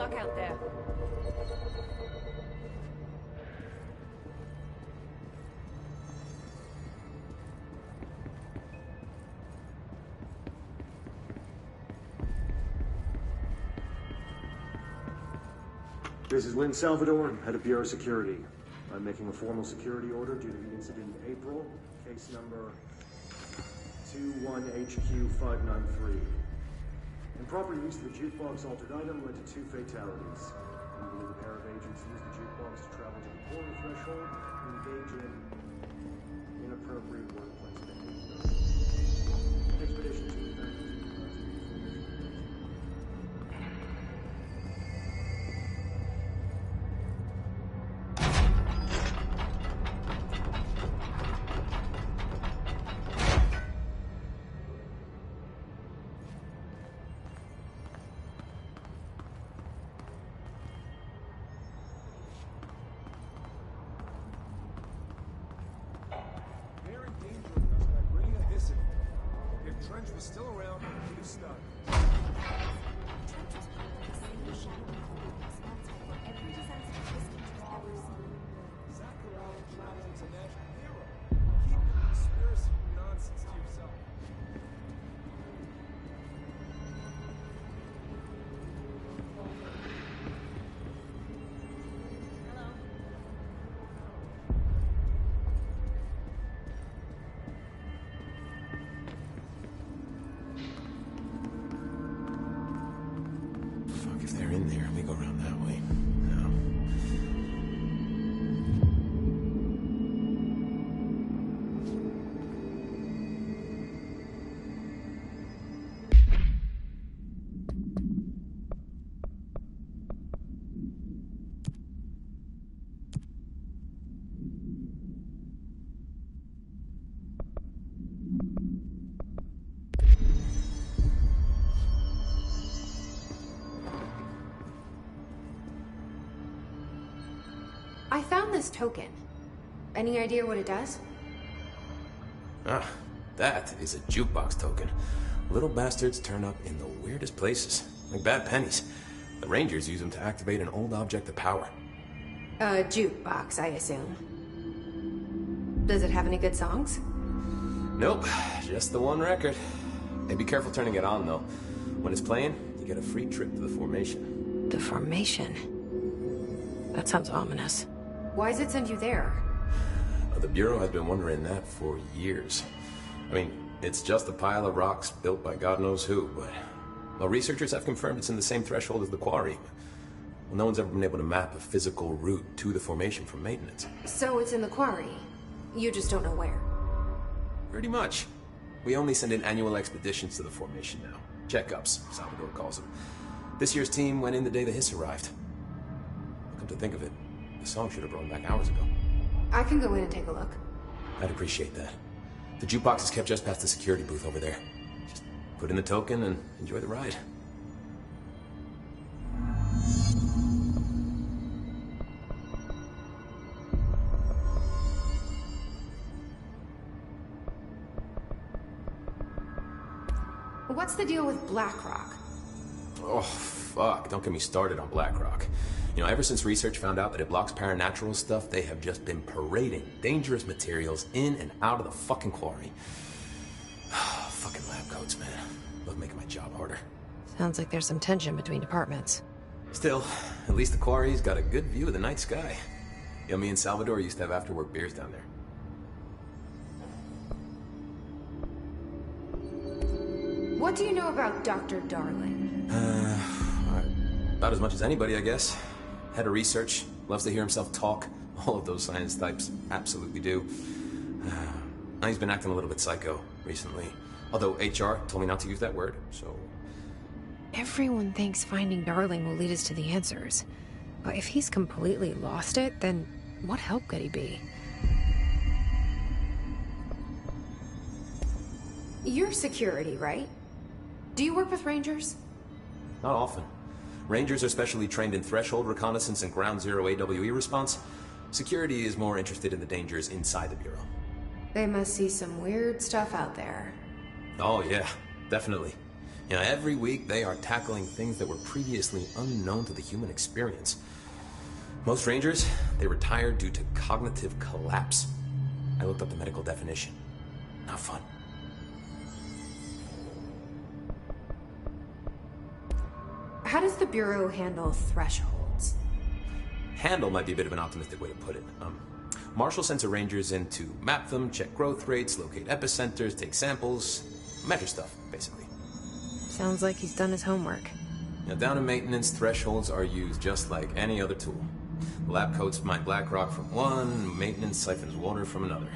luck out there. This is Lynn Salvador, head of Bureau Security. I'm making a formal security order due to the incident in April, case number 21HQ593. Improper use of the jukebox altered item led to 2 fatalities. We believe a pair of agents used the jukebox to travel to the quarry threshold and engage in inappropriate workplace behavior. Expedition to the event. Trench was still around, he was stuck. Zachariah Travel's a national hero. Keep your conspiracy nonsense to yourself. If they're in there, we go around that way. No. I found this token. Any idea what it does? Ah, that is a jukebox token. Little bastards turn up in the weirdest places, like bad pennies. The Rangers use them to activate an old object of power. A jukebox, I assume. Does it have any good songs? Nope, just the one record. Hey, be careful turning it on, though. When it's playing, you get a free trip to the formation. The formation? That sounds ominous. Why does it send you there? The Bureau has been wondering that for years. I mean, it's just a pile of rocks built by God knows who, but... Well, researchers have confirmed it's in the same threshold as the quarry. Well, no one's ever been able to map a physical route to the formation from maintenance. So it's in the quarry. You just don't know where. Pretty much. We only send in annual expeditions to the formation now. Checkups, Salvador calls them. This year's team went in the day the hiss arrived. Come to think of it, the song should have brought them back hours ago. I can go in and take a look. I'd appreciate that. The jukebox is kept just past the security booth over there. Just put in the token and enjoy the ride. What's the deal with BlackRock? Oh, fuck. Don't get me started on BlackRock. You know, ever since research found out that it blocks paranatural stuff, they have just been parading dangerous materials in and out of the fucking quarry. Fucking lab coats, man. Love making my job harder. Sounds like there's some tension between departments. Still, at least the quarry's got a good view of the night sky. You know, me and Salvador used to have after-work beers down there. What do you know about Dr. Darling? About as much as anybody, I guess. Head of research, loves to hear himself talk. All of those science types absolutely do. He's been acting a little bit psycho recently. Although HR told me not to use that word, so... Everyone thinks finding Darling will lead us to the answers. But if he's completely lost it, then what help could he be? You're security, right? Do you work with Rangers? Not often. Rangers are specially trained in threshold reconnaissance and ground zero AWE response. Security is more interested in the dangers inside the Bureau. They must see some weird stuff out there. Oh yeah, definitely. You know, every week they are tackling things that were previously unknown to the human experience. Most Rangers, they retire due to cognitive collapse. I looked up the medical definition. Not fun. How does the Bureau handle thresholds? Handle might be a bit of an optimistic way to put it. Marshall sends her Rangers in to map them, check growth rates, locate epicenters, take samples, measure stuff, basically. Sounds like he's done his homework. Now, down in maintenance, thresholds are used just like any other tool. The lab coats mine black rock from one, maintenance siphons water from another.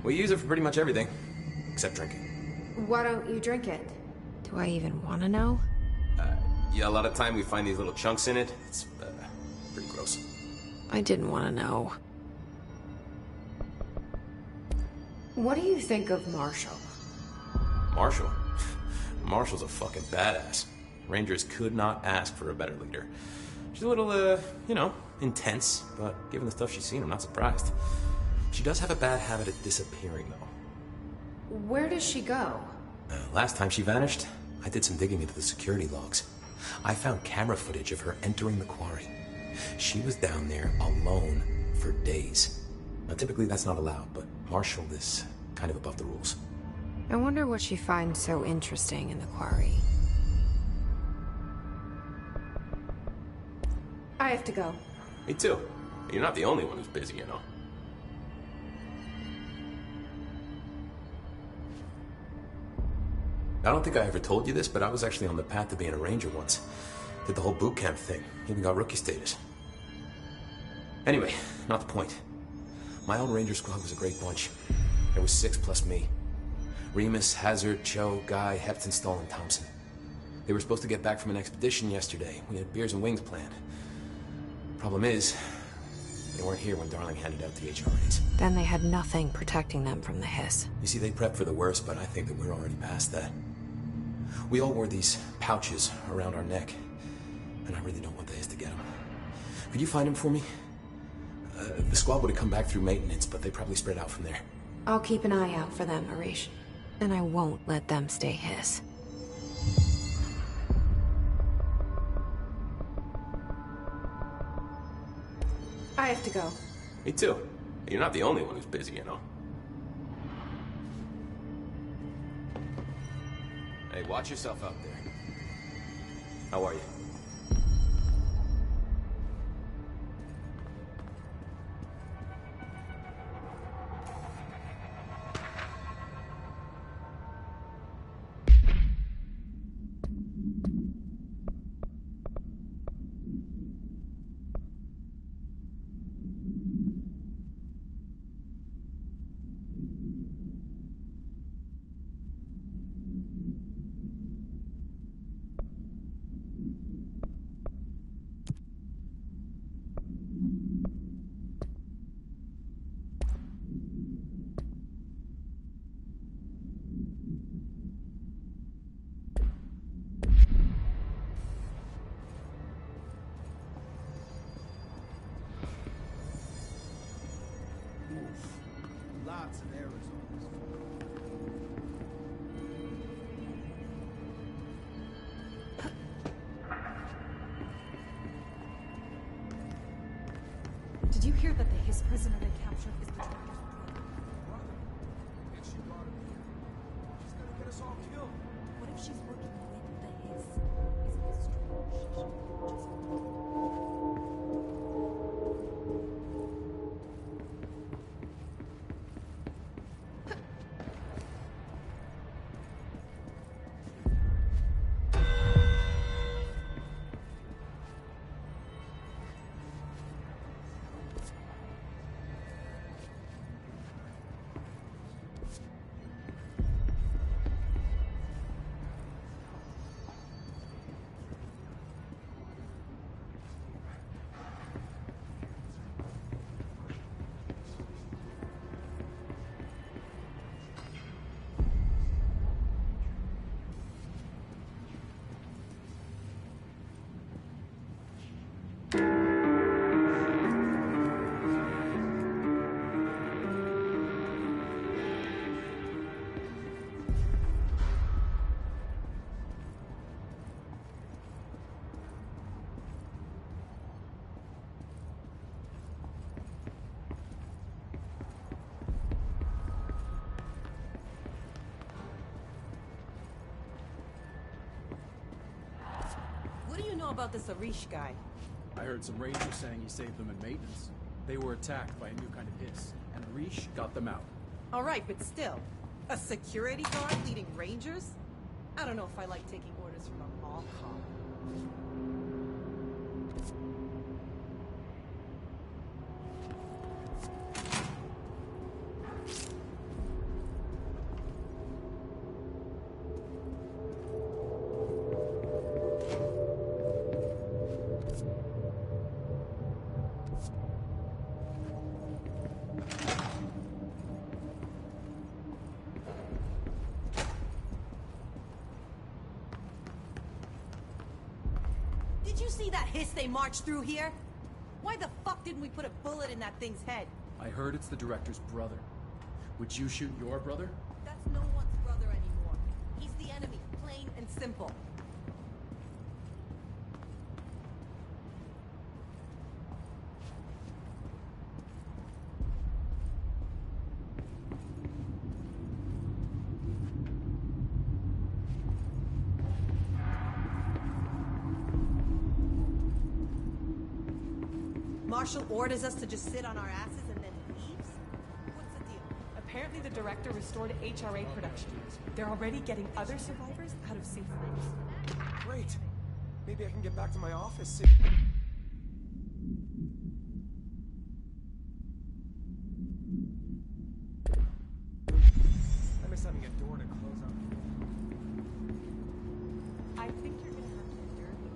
We use it for pretty much everything, except drinking. Why don't you drink it? Do I even want to know? Yeah, a lot of time we find these little chunks in it. It's pretty gross. I didn't want to know. What do you think of Marshall? Marshall? Marshall's a fucking badass. Rangers could not ask for a better leader. She's a little, intense, but given the stuff she's seen, I'm not surprised. She does have a bad habit of disappearing, though. Where does she go? Last time she vanished, I did some digging into the security logs. I found camera footage of her entering the quarry. She was down there alone for days. Now, typically that's not allowed, but Marshall is kind of above the rules. I wonder what she finds so interesting in the quarry. I have to go. Me too. You're not the only one who's busy, you know. I don't think I ever told you this, but I was actually on the path to being a ranger once. Did the whole boot camp thing. Even got rookie status. Anyway, not the point. My old ranger squad was a great bunch. There was 6 plus me. Remus, Hazard, Cho, Guy, Hepton, Stoll, and Thompson. They were supposed to get back from an expedition yesterday. We had beers and wings planned. Problem is, they weren't here when Darling handed out the HRAs. Then they had nothing protecting them from the hiss. You see, they prepped for the worst, but I think that we're already past that. We all wore these pouches around our neck, and I really don't want the hiss to get them. Could you find them for me? The squad would have come back through maintenance, but they probably spread out from there. I'll keep an eye out for them, Arish. And I won't let them stay hiss. I have to go. Me too. You're not the only one who's busy, you know. Hey, watch yourself out there. How are you? Lots of errors on this phone. Did you hear that the Hiss prisoner they captured is the director's Brother, and she brought him here. She's gonna get us all killed. What if she's working with the Hiss? Isn't it strange? She just... know about this Arish guy? I heard some rangers saying he saved them in maintenance. They were attacked by a new kind of hiss, and Arish got them out. Alright, but still. A security guard leading rangers? I don't know if I like taking orders from a mall cop. Did you see that hiss they marched through here? Why the fuck didn't we put a bullet in that thing's head? I heard it's the director's brother. Would you shoot your brother? That's no one's brother anymore. He's the enemy, plain and simple. Marshall orders us to just sit on our asses and then leaves? What's the deal? Apparently the director restored HRA production. They're already getting other survivors out of safe rooms. Great. Maybe I can get back to my office. I miss having a door to close on. I think you're gonna have to endure me.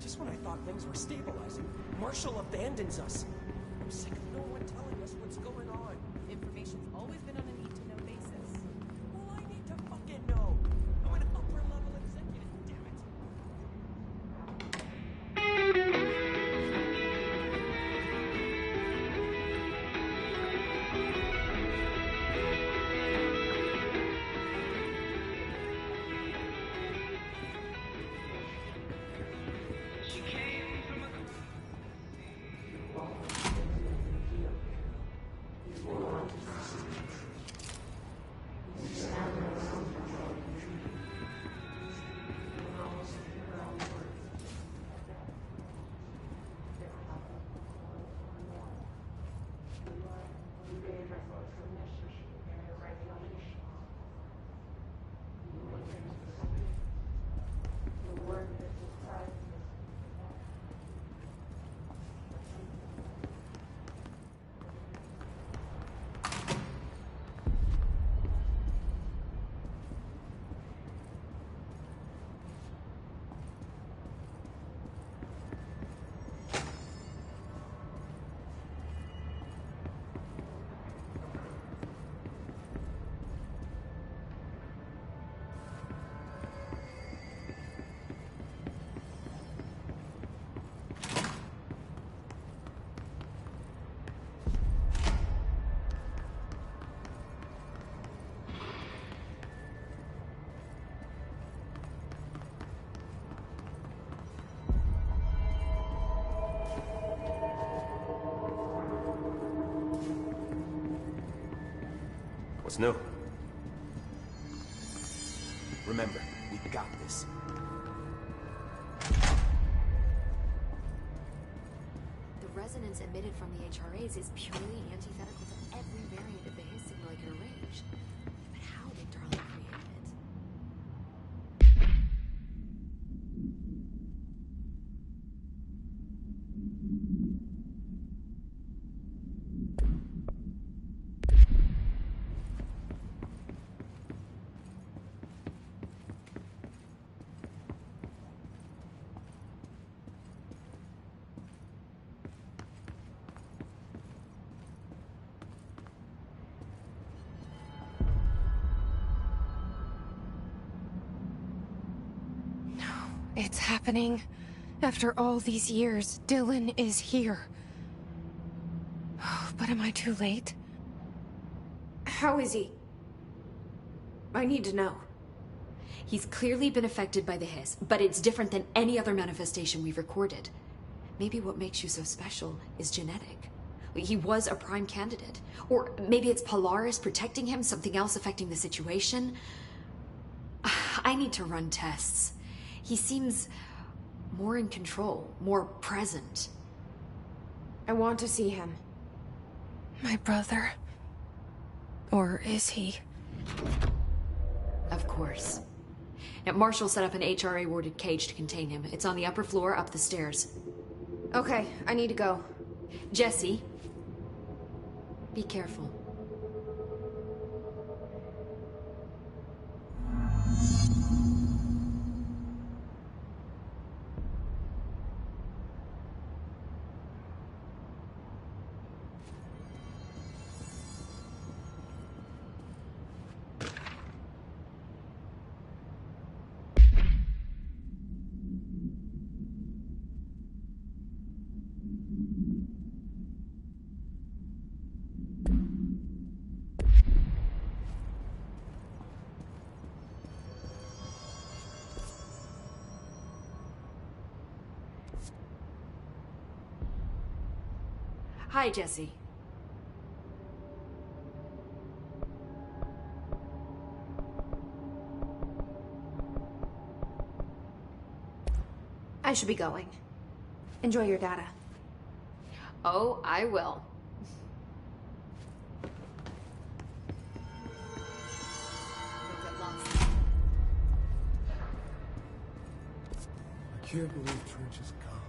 Just when I thought things were stabilizing, Marshall abandons us. I'm sick of no one telling us what's going on. Information's always been on a need-to-know basis. Well, I need to fucking know. I'm an upper-level executive, damn it. What's new? Remember, we got this. The resonance emitted from the HRAs is purely antithetical to every variant of the His signal I can arrange. But how did Darling create it? It's happening. After all these years, Dylan is here. But am I too late? How is he? I need to know. He's clearly been affected by the hiss, but it's different than any other manifestation we've recorded. Maybe what makes you so special is genetic. He was a prime candidate. Or maybe it's Polaris protecting him, something else affecting the situation. I need to run tests. He seems more in control, more present. I want to see him. My brother? Or is he? Of course. Now, Marshall set up an HRA-warded cage to contain him. It's on the upper floor, up the stairs. Okay, I need to go. Jesse, be careful. Hi, Jesse. I should be going. Enjoy your data. Oh, I will. I can't believe Trench is gone.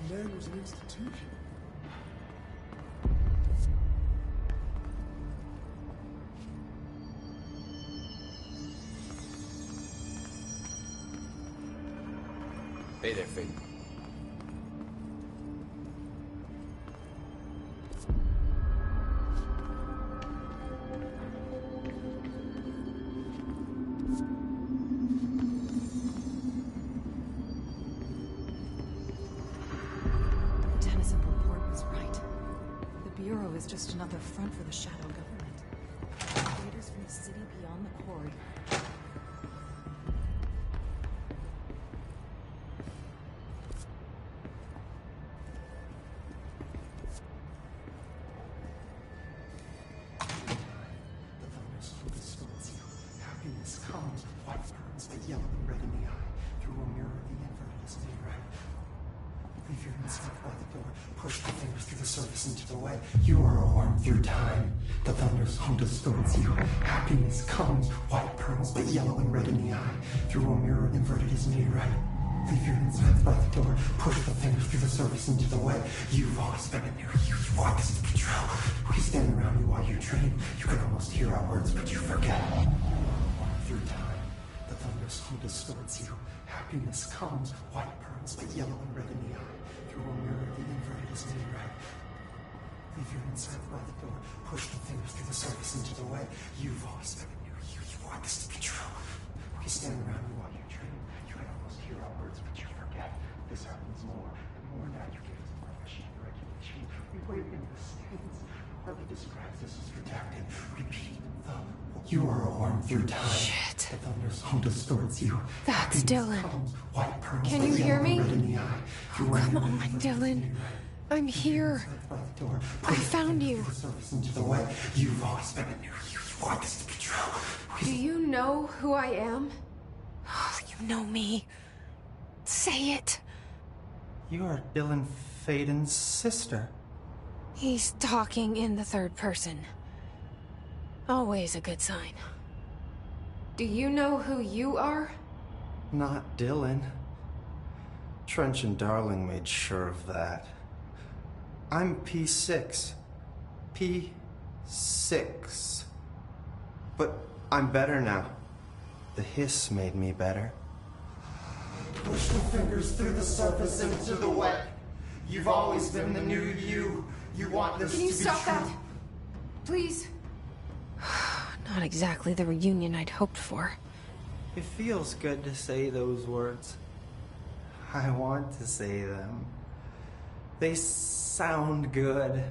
The man was an institution. Hey there, Faith. Tennyson's report was right. The Bureau is just another front for the shadow government. Invaders from the city beyond the corridor. Happiness comes, white burns, the yellow and red in the eye. Through a mirror, the inverted is made right. Leave your instinct by the door, push the fingers through the surface into the way. You are a worm through time. The thunder's home distorts you. Happiness comes, white pearls, but yellow and red in the eye. Through a mirror, inverted is made right. Leave your instinct by the door, push the fingers through the surface into the way. You've always been a new you. You want this to be true. We stand around you while you dream. You can almost hear our words, but you forget. Through time, the thunder's home distorts you. Happiness comes, white pearls, but yellow and red in the eye. Through a mirror, the inverted is made right. Leave your inside by the door, push the fingers through the surface into the way. You've always been a new you. You want this to be true. We stand around you while you dream. You can almost hear our words, but you forget. This happens more and more now. You give us permission and regulation. We wait in the stains. Hardly describes this as redacted. Repeat the. You are a worm through time. Shit. The thunder's home distorts you. That's Dylan. White pearls, Can you hear me? Come on, Dylan. I'm here. I found you. You've always been a new you. You want this to be true. Do you know who I am? Oh, you know me. Say it. You are Dylan Faden's sister. He's talking in the third person. Always a good sign. Do you know who you are? Not Dylan. Trench and Darling made sure of that. I'm P6. P6. But I'm better now. The hiss made me better. Push the fingers through the surface into the wet. You've always been the new you. You want this to be true. Can you stop that? Please? Not exactly the reunion I'd hoped for. It feels good to say those words. I want to say them. They sound good.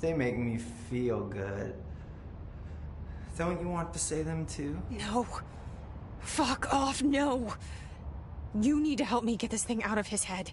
They make me feel good. Don't you want to say them too? No. Fuck off, no. You need to help me get this thing out of his head.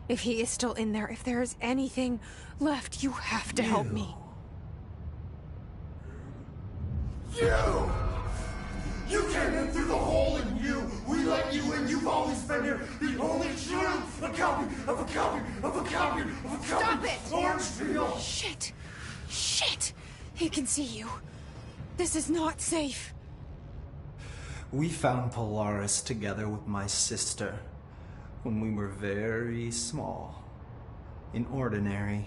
If he is still in there, if there is anything left, you have to help me. You! You came in through the hole in you! We let you in, you've always been here! The only truth! A copy of a copy of a copy of a copy! Stop it! Orange peel! Shit! Shit! He can see you. This is not safe. We found Polaris together with my sister when we were very small, in Ordinary,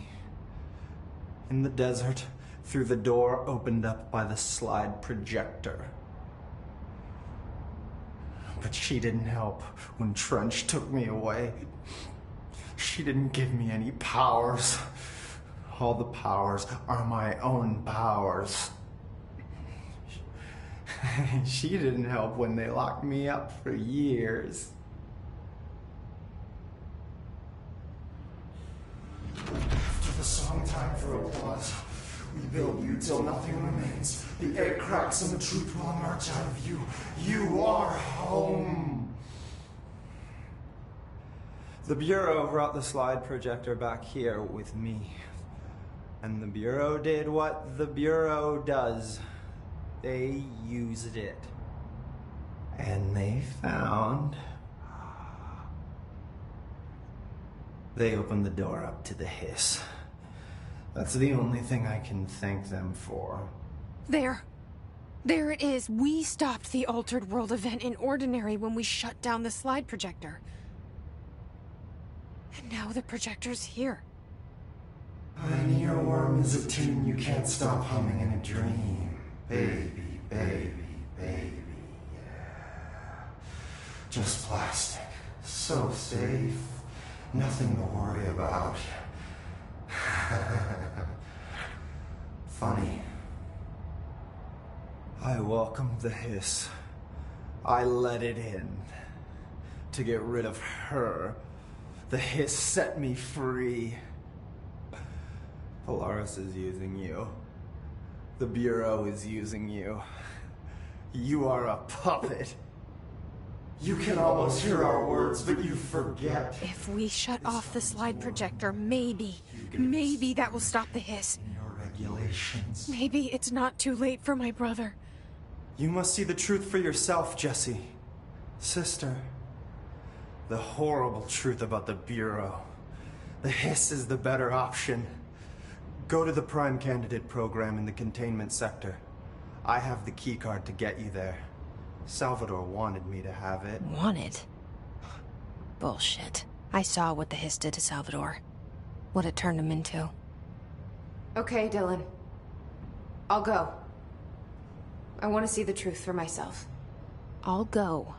in the desert, through the door opened up by the slide projector. But she didn't help when Trench took me away. She didn't give me any powers. All the powers are my own powers. She didn't help when they locked me up for years. To the song time for applause. We build you till nothing remains. The air cracks and the truth will emerge out of you. You are home. The Bureau brought the slide projector back here with me. And the Bureau did what the Bureau does. They used it. And they found... They opened the door up to the hiss. That's the only thing I can thank them for. There. There it is. We stopped the Altered World event in Ordinary when we shut down the slide projector. And now the projector's here. An earworm is a tune you can't stop humming in a dream. Baby, baby, baby, yeah. Just plastic. So safe. Nothing to worry about. Funny. I welcomed the hiss. I let it in. To get rid of her. The hiss set me free. Polaris is using you. The Bureau is using you. You are a puppet. You can almost hear our words, but you forget. If we shut off the slide projector, maybe that will stop the hiss. Your regulations. Maybe it's not too late for my brother. You must see the truth for yourself, Jesse. Sister. The horrible truth about the Bureau. The hiss is the better option. Go to the Prime Candidate program in the containment sector. I have the keycard to get you there. Salvador wanted me to have it. Wanted? Bullshit. I saw what the hiss did to Salvador. What it turned him into. Okay, Dylan. I'll go. I want to see the truth for myself. I'll go.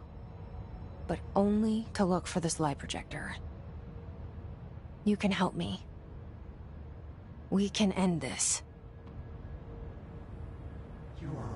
But only to look for the slide projector. You can help me. We can end this. You are